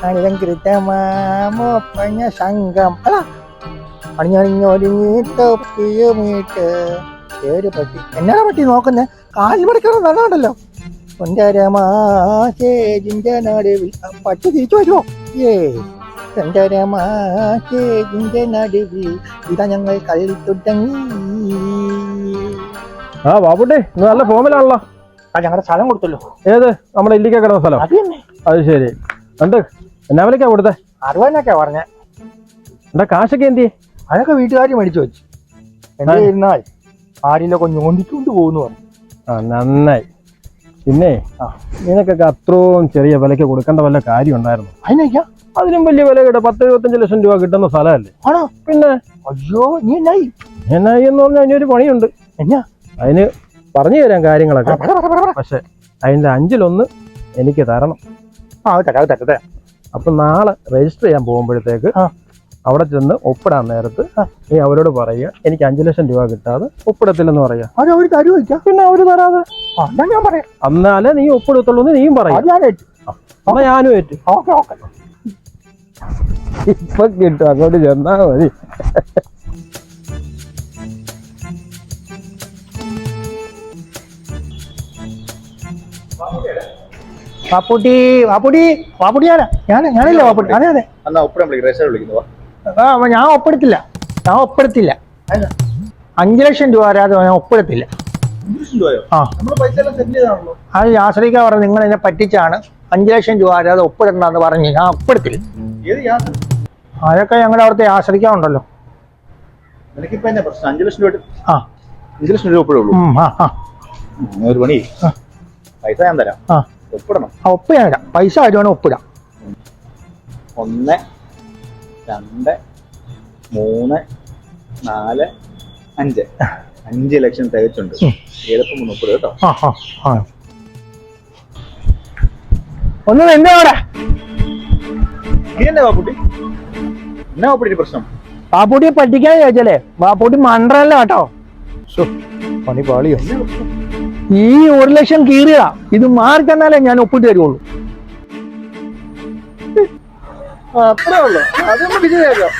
അണിയങ്കൃതമാമോപ്പഞ്ഞ സംഘം അല്ല അണിഞ്ഞണിഞ്ഞൊരുങ്ങി തൊപ്പിയുമീട്ട് പേര് പറ്റി എന്നാണ് പറ്റി നോക്കുന്നേ കാലിൽ പഠിക്കണം നല്ലതുണ്ടല്ലോ സുന്ദരമാശേജിന്റെ നടുവിൽ പട്ടി തിരിച്ചു വരുമോ സുന്ദരമാശേജിന്റെ നടുവിൽ ഇതാ ഞങ്ങൾ കളി തുടങ്ങി. ആ ബാബുട്ടി നല്ല ഫോമിലാണല്ലോ. ആ ഞങ്ങളുടെ സ്ഥലം കൊടുത്തല്ലോ. ഏത് നമ്മുടെ ഇല്ലിക്ക കിടന്ന സ്ഥലം? അത് ശരി. എന്ത് എന്നാ വിലക്കാ കൊടുത്തേ? 60 പറഞ്ഞ. എന്താ കാശൊക്കെ എന്തി? അതൊക്കെ വീട്ടുകാർ മേടിച്ചു വെച്ചു. എന്നിരുന്നാൽ ആരിലൊക്കെ ഞോണ്ടിക്കൊണ്ട് പോകുന്നു പറഞ്ഞു. ആ നന്നായി. പിന്നെ നിനക്കൊക്കെ അത്രയും ചെറിയ വിലക്ക് കൊടുക്കേണ്ട വല്ല കാര്യം ഉണ്ടായിരുന്നു? അതിനൊക്കെ അതിനും വലിയ വില കിട്ടും. 10-75 ലക്ഷം രൂപ കിട്ടുന്ന സ്ഥലമല്ലേ? ആണോ? പിന്നെ അയ്യോ നീ എന്നായി എന്ന് പറഞ്ഞാൽ അതിനൊരു പണിയുണ്ട്. എന്നാ? അതിന് പറഞ്ഞു തരാം കാര്യങ്ങളൊക്കെ. പക്ഷെ അതിന്റെ 5-1 എനിക്ക് തരണം. അപ്പൊ നാളെ രജിസ്റ്റർ ചെയ്യാൻ പോകുമ്പോഴത്തേക്ക് അവിടെ ചെന്ന് ഒപ്പിടാൻ നേരത്ത് നീ അവരോട് പറയുക എനിക്ക് 5 ലക്ഷം രൂപ കിട്ടാതെ ഒപ്പിടത്തില്ലെന്ന് പറയാ. പിന്നെ അവര് തരാതെ എന്നാലേ നീ ഒപ്പിടത്തുള്ളൂ എന്ന് നീയും പറയാം. അപ്പൊ ഞാനും ഏറ്റു. ഇപ്പൊ കിട്ടും, അങ്ങോട്ട് ചെന്നാ മതി. ഞാനല്ലേ വാപ്പുട്ടി? അതെ അതെ. ഞാൻ ഒപ്പിടത്തില്ല. 5 ലക്ഷം രൂപ വരാതെ ഞാൻ ഒപ്പിടത്തില്ല. അത് ആശ്രയിക്കാ പറഞ്ഞു നിങ്ങൾ എന്നെ പറ്റിച്ചാണ് 5 ലക്ഷം രൂപ വരാതെ ഒപ്പിടണ്ടെന്ന് പറഞ്ഞു. ഞാൻ ഒപ്പിടത്തില്ല. അതൊക്കെ ഞങ്ങളുടെ അവിടുത്തെ ആശ്രയിക്കാറുണ്ടല്ലോ. ഒപ്പ് ഞാൻ തരാം. പൈസ ആരുവാണ് ഒപ്പിടാം. 1 2 3 4 5 5 ലക്ഷം തികച്ചുണ്ട്. എളുപ്പം ഒപ്പിടും കേട്ടോ. ഒന്ന് എന്റെ അവിടെ ബാപ്പുട്ടി എന്നാ ബാപ്പുട്ടി പ്രശ്നം? ബാപ്പുട്ടിയെ പറ്റിക്കാൻ ചോദിച്ചല്ലേ? ബാപ്പുട്ടി മണ്ടല്ല കേട്ടോ. പണി പാളിയോ? ഈ 1 ലക്ഷം കീറിയതാ. ഇത് മാറി തന്നാലേ ഞാൻ ഒപ്പിട്ട് തരുള്ളൂ. അത്രേ ഉള്ളൂ. അതൊന്നും വിജയം.